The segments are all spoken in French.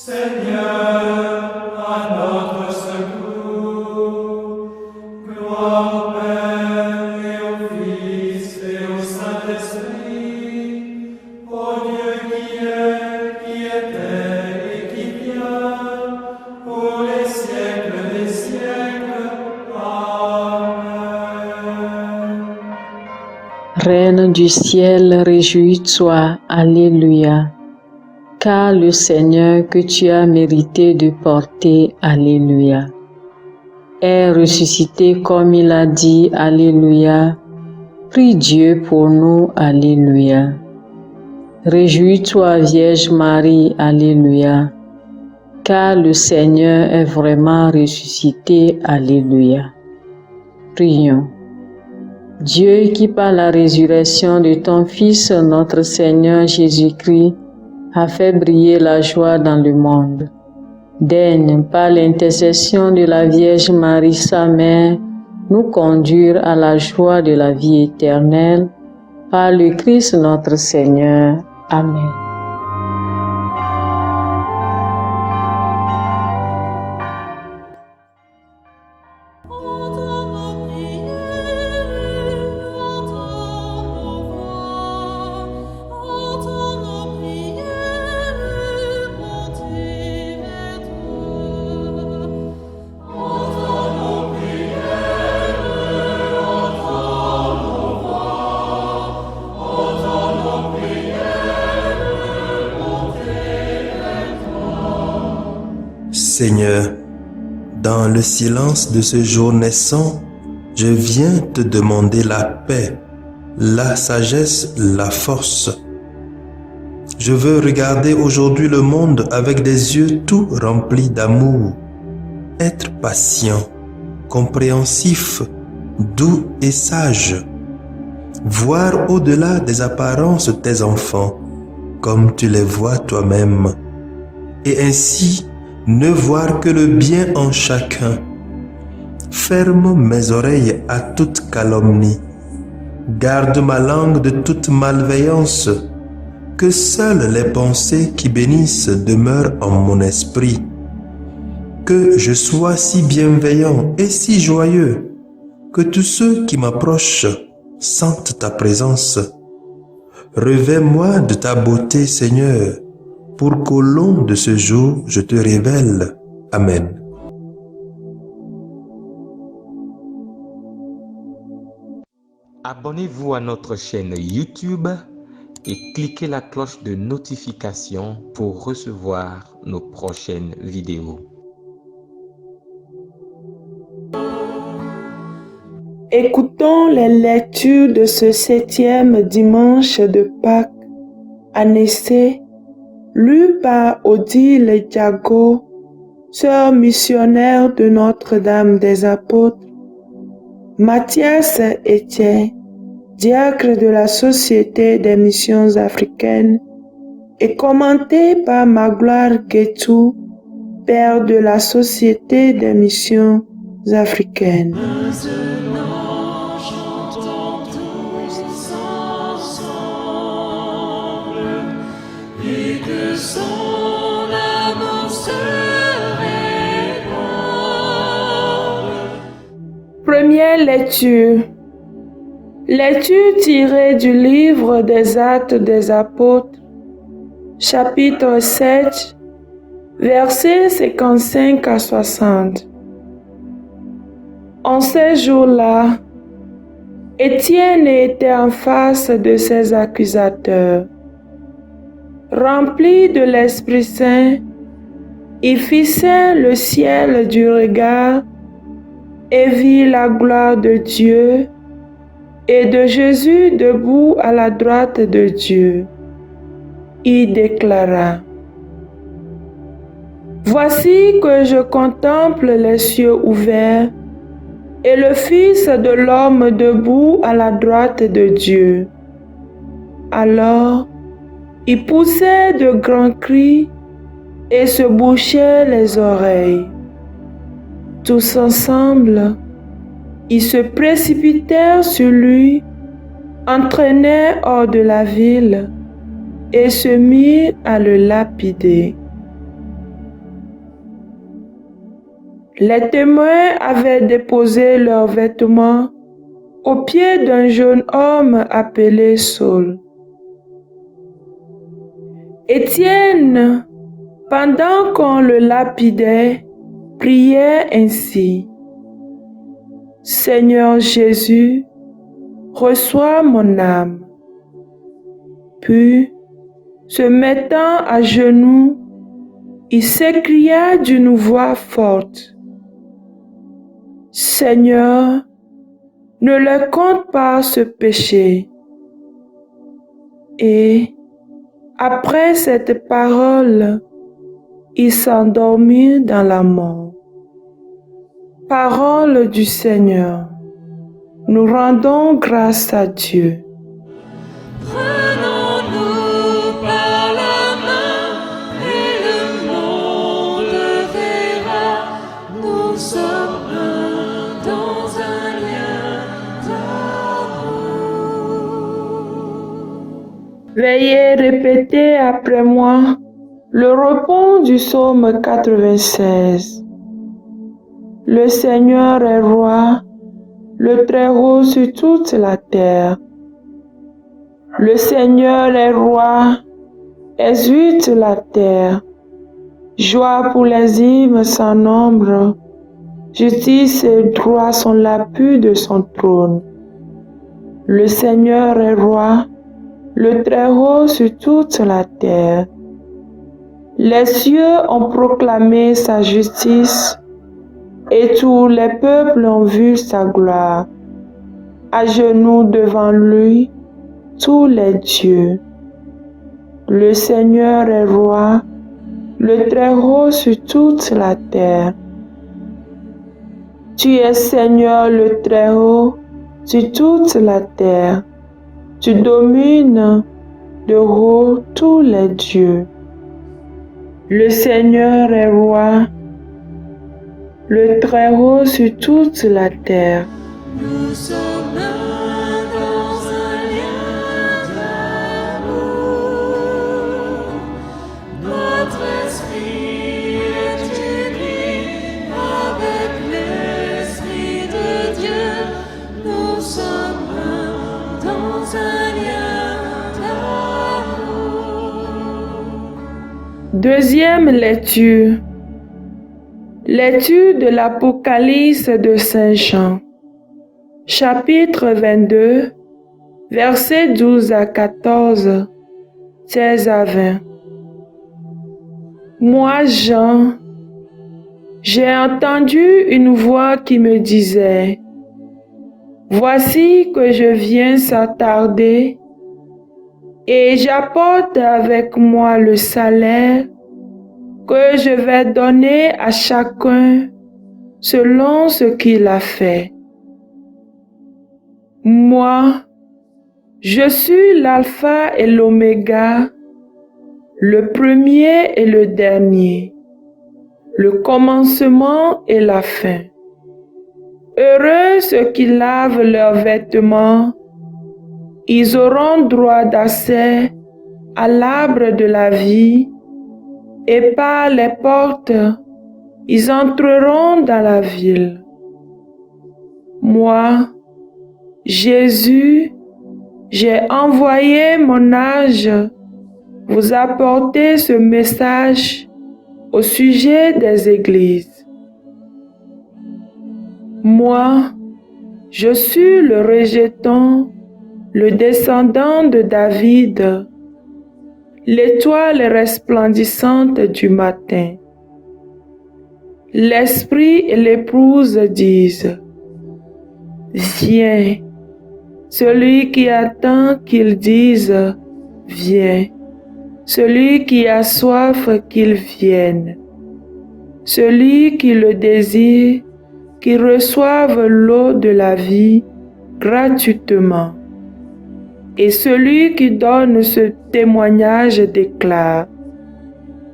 Seigneur, à notre secours. Gloire au Père et au Fils et au Saint-Esprit, au Dieu qui est, qui était et qui vient, pour les siècles des siècles. Amen. Reine du ciel, réjouis-toi, Alléluia. Car le Seigneur que tu as mérité de porter, Alléluia, est ressuscité comme il a dit, Alléluia. Prie Dieu pour nous, Alléluia. Réjouis-toi, Vierge Marie, Alléluia, car le Seigneur est vraiment ressuscité, Alléluia. Prions. Dieu qui par la résurrection de ton Fils, notre Seigneur Jésus-Christ, a fait briller la joie dans le monde. Daigne, par l'intercession de la Vierge Marie, sa mère, nous conduire à la joie de la vie éternelle. Par le Christ notre Seigneur. Amen. Seigneur, dans le silence de ce jour naissant, je viens te demander la paix, la sagesse, la force. Je veux regarder aujourd'hui le monde avec des yeux tout remplis d'amour, être patient, compréhensif, doux et sage, voir au-delà des apparences tes enfants, comme tu les vois toi-même, et ainsi ne voir que le bien en chacun. Ferme mes oreilles à toute calomnie. Garde ma langue de toute malveillance. Que seules les pensées qui bénissent demeurent en mon esprit. Que je sois si bienveillant et si joyeux que tous ceux qui m'approchent sentent ta présence. Revêts-moi de ta beauté, Seigneur, pour qu'au long de ce jour, je te révèle. Amen. Abonnez-vous à notre chaîne YouTube et cliquez la cloche de notification pour recevoir nos prochaines vidéos. Écoutons les lectures de ce 7e dimanche de Pâques, année, lu par Odile Diago, sœur missionnaire de Notre-Dame des Apôtres, Mathias Etienne, diacre de la Société des missions africaines, et commenté par Magloire Guetou, père de la Société des missions africaines. Maintenant, chantons tous ensemble, et que son amour se répande. Première lecture. Lecture tirée du livre des Actes des Apôtres, chapitre 7, versets 55 à 60. En ces jours-là, Étienne était en face de ses accusateurs. Rempli de l'Esprit Saint, il fixait le ciel du regard et vit la gloire de Dieu et de Jésus debout à la droite de Dieu. Il déclara: Voici que je contemple les cieux ouverts et le Fils de l'homme debout à la droite de Dieu. Alors, il poussait de grands cris et se bouchait les oreilles. Tous ensemble, ils se précipitèrent sur lui, entraînèrent hors de la ville et se mirent à le lapider. Les témoins avaient déposé leurs vêtements aux pieds d'un jeune homme appelé Saul. Étienne, pendant qu'on le lapidait, priait ainsi: Seigneur Jésus, reçois mon âme. Puis, se mettant à genoux, il s'écria d'une voix forte: Seigneur, ne leur compte pas ce péché. Et, après cette parole, il s'endormit dans la mort. Parole du Seigneur. Nous rendons grâce à Dieu. Prenons-nous par la main et le monde verra. Nous sommes un dans un lien d'amour. Veuillez répéter après moi le repos du psaume 96. Le Seigneur est roi, le Très-Haut sur toute la terre. Le Seigneur est roi, exulte la terre. Joie pour les hymnes sans nombre, justice et droit sont l'appui de son trône. Le Seigneur est roi, le Très-Haut sur toute la terre. Les cieux ont proclamé sa justice, et tous les peuples ont vu sa gloire. À genoux devant lui, tous les dieux. Le Seigneur est roi, le Très-Haut sur toute la terre. Tu es Seigneur le Très-Haut sur toute la terre. Tu domines de haut tous les dieux. Le Seigneur est roi, le Très-Haut sur toute la terre. Nous sommes un dans un lien d'amour. Notre esprit est uni avec l'Esprit de Dieu. Nous sommes un dans un lien d'amour. Deuxième lecture. Lecture de l'Apocalypse de Saint Jean. Chapitre 22, versets 12 à 14, 16 à 20. Moi, Jean, j'ai entendu une voix qui me disait: Voici que je viens sans tarder, et j'apporte avec moi le salaire que je vais donner à chacun selon ce qu'il a fait. Moi, je suis l'alpha et l'oméga, le premier et le dernier, le commencement et la fin. Heureux ceux qui lavent leurs vêtements, ils auront droit d'accès à l'arbre de la vie, et par les portes, ils entreront dans la ville. Moi, Jésus, j'ai envoyé mon ange vous apporter ce message au sujet des églises. Moi, je suis le rejeton, le descendant de David, l'étoile resplendissante du matin. L'Esprit et l'épouse disent: Viens. Celui qui attend qu'il dise: Viens. Celui qui a soif, qu'il vienne. Celui qui le désire, qu'il reçoive l'eau de la vie gratuitement. Et celui qui donne ce témoignage déclare: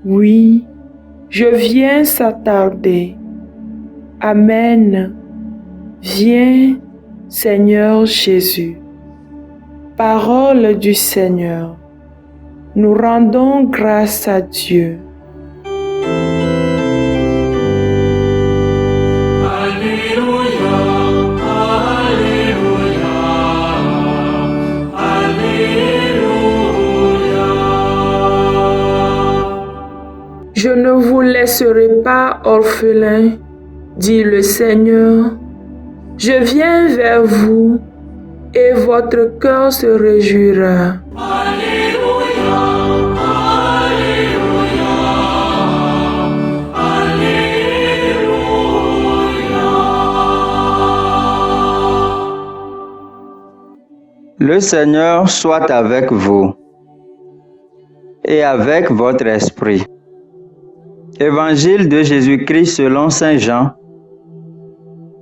Oui, je viens sans tarder. Amen. Viens, Seigneur Jésus. Parole du Seigneur. Nous rendons grâce à Dieu. laisserai pas orphelin, dit le Seigneur. Je viens vers vous et votre cœur se réjouira. Alléluia, Alléluia, Alléluia. Le Seigneur soit avec vous et avec votre esprit. Évangile de Jésus-Christ selon Saint Jean,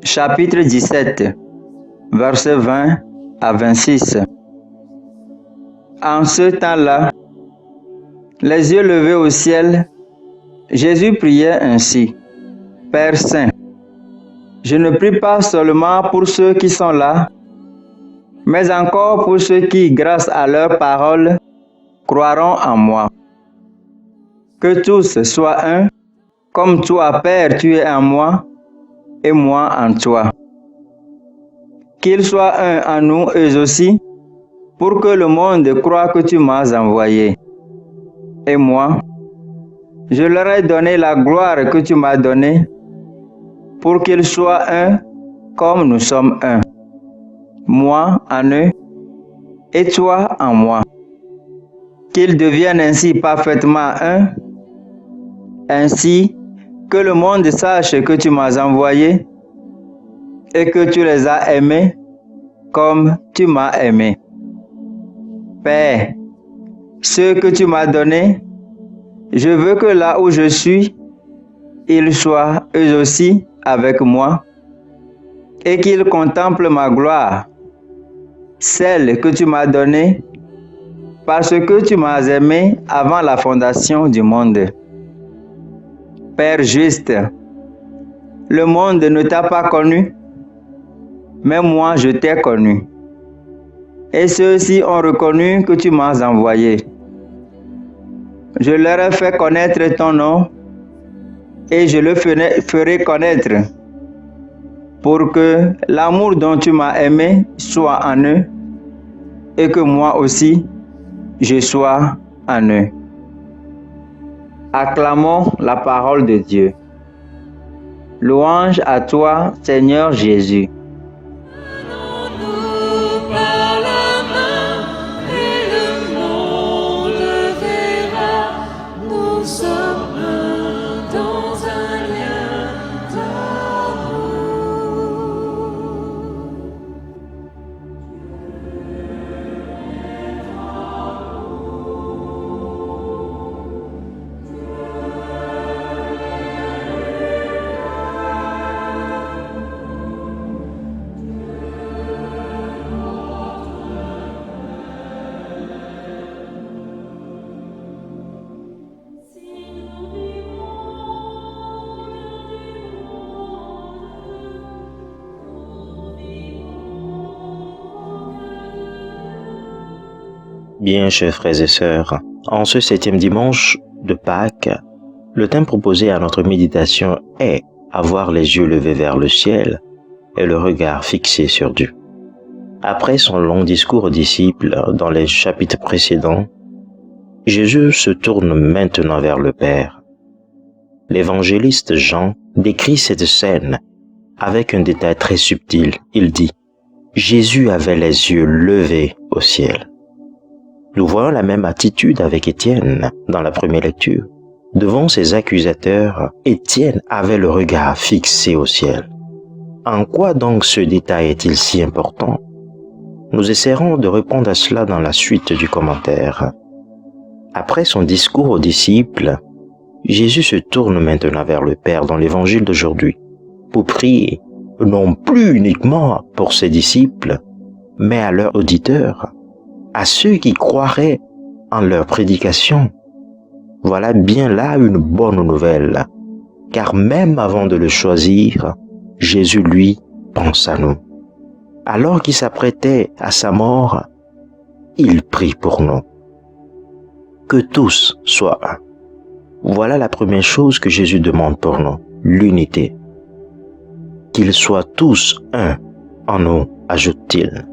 chapitre 17, versets 20 à 26. En ce temps-là, les yeux levés au ciel, Jésus priait ainsi: Père Saint, je ne prie pas seulement pour ceux qui sont là, mais encore pour ceux qui, grâce à leur parole, croiront en moi. Que tous soient un, comme toi, Père, tu es en moi, et moi en toi. Qu'ils soient un en nous, eux aussi, pour que le monde croie que tu m'as envoyé. Et moi, je leur ai donné la gloire que tu m'as donnée, pour qu'ils soient un comme nous sommes un. Moi en eux, et toi en moi. Qu'ils deviennent ainsi parfaitement un, ainsi que le monde sache que tu m'as envoyé et que tu les as aimés comme tu m'as aimé. Père, ceux que tu m'as donnés, je veux que là où je suis, ils soient eux aussi avec moi et qu'ils contemplent ma gloire, celle que tu m'as donnée parce que tu m'as aimé avant la fondation du monde. Père juste, le monde ne t'a pas connu, mais moi je t'ai connu. Et ceux-ci ont reconnu que tu m'as envoyé. Je leur ai fait connaître ton nom et je le ferai connaître pour que l'amour dont tu m'as aimé soit en eux et que moi aussi je sois en eux. Acclamons la parole de Dieu. Louange à toi, Seigneur Jésus. Nous par la main et le monde verra, nous sommes un dans un lien d'amour. Bien, chers frères et sœurs, en ce 7e dimanche de Pâques, le thème proposé à notre méditation est avoir les yeux levés vers le ciel et le regard fixé sur Dieu. Après son long discours aux disciples dans les chapitres précédents, Jésus se tourne maintenant vers le Père. L'évangéliste Jean décrit cette scène avec un détail très subtil. Il dit « Jésus avait les yeux levés au ciel ». Nous voyons la même attitude avec Étienne dans la première lecture. Devant ses accusateurs, Étienne avait le regard fixé au ciel. En quoi donc ce détail est-il si important? Nous essaierons de répondre à cela dans la suite du commentaire. Après son discours aux disciples, Jésus se tourne maintenant vers le Père dans l'évangile d'aujourd'hui pour prier, non plus uniquement pour ses disciples, mais à leurs auditeurs, à ceux qui croiraient en leur prédication. Voilà bien là une bonne nouvelle, car même avant de le choisir, Jésus, lui, pense à nous. Alors qu'il s'apprêtait à sa mort, il prie pour nous. Que tous soient un. Voilà la première chose que Jésus demande pour nous, l'unité. Qu'ils soient tous un en nous, ajoute-t-il.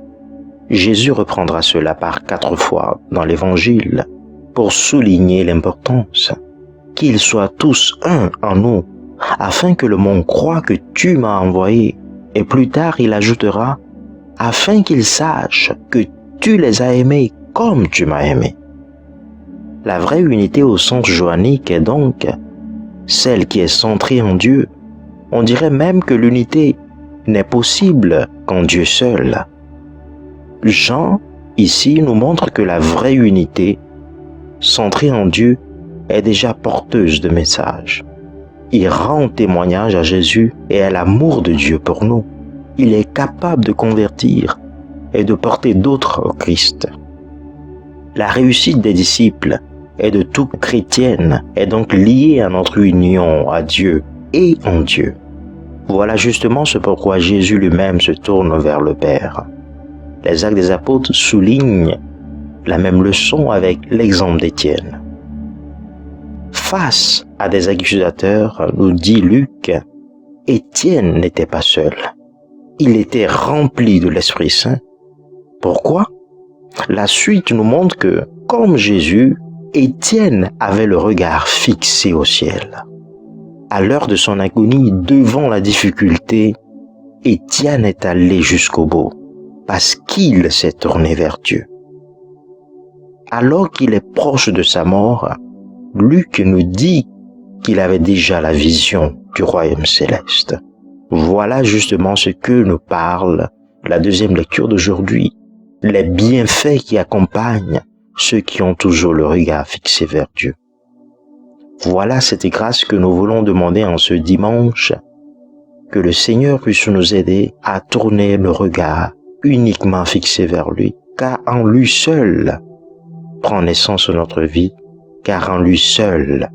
Jésus reprendra cela par 4 fois dans l'Évangile pour souligner l'importance. qu'ils soient tous un en nous, afin que le monde croie que tu m'as envoyé. Et plus tard, il ajoutera, afin qu'ils sachent que tu les as aimés comme tu m'as aimé. La vraie unité au sens johannique est donc celle qui est centrée en Dieu. On dirait même que l'unité n'est possible qu'en Dieu seul. Jean, ici, nous montre que la vraie unité, centrée en Dieu, est déjà porteuse de messages. Il rend témoignage à Jésus et à l'amour de Dieu pour nous. Il est capable de convertir et de porter d'autres au Christ. La réussite des disciples et de tout chrétienne est donc liée à notre union à Dieu et en Dieu. Voilà justement ce pourquoi Jésus lui-même se tourne vers le Père. Les Actes des Apôtres soulignent la même leçon avec l'exemple d'Étienne. Face à des accusateurs, nous dit Luc, Étienne n'était pas seul. Il était rempli de l'Esprit Saint. Pourquoi? La suite nous montre que, comme Jésus, Étienne avait le regard fixé au ciel. À l'heure de son agonie, devant la difficulté, Étienne est allé jusqu'au bout, parce qu'il s'est tourné vers Dieu. Alors qu'il est proche de sa mort, Luc nous dit qu'il avait déjà la vision du royaume céleste. Voilà justement ce que nous parle la deuxième lecture d'aujourd'hui, les bienfaits qui accompagnent ceux qui ont toujours le regard fixé vers Dieu. Voilà cette grâce que nous voulons demander en ce dimanche, que le Seigneur puisse nous aider à tourner le regard uniquement fixé vers lui, car en lui seul prend naissance notre vie, car en lui seul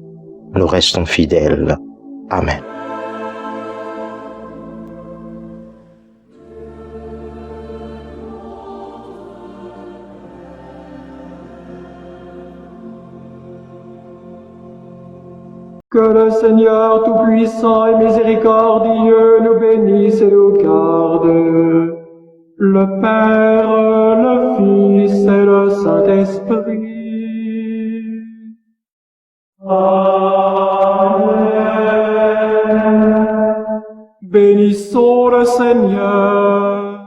nous restons fidèles. Amen. Que le Seigneur Tout-Puissant et Miséricordieux nous bénisse et nous garde, le Père, le Fils et le Saint-Esprit. Amen. Bénissons le Seigneur.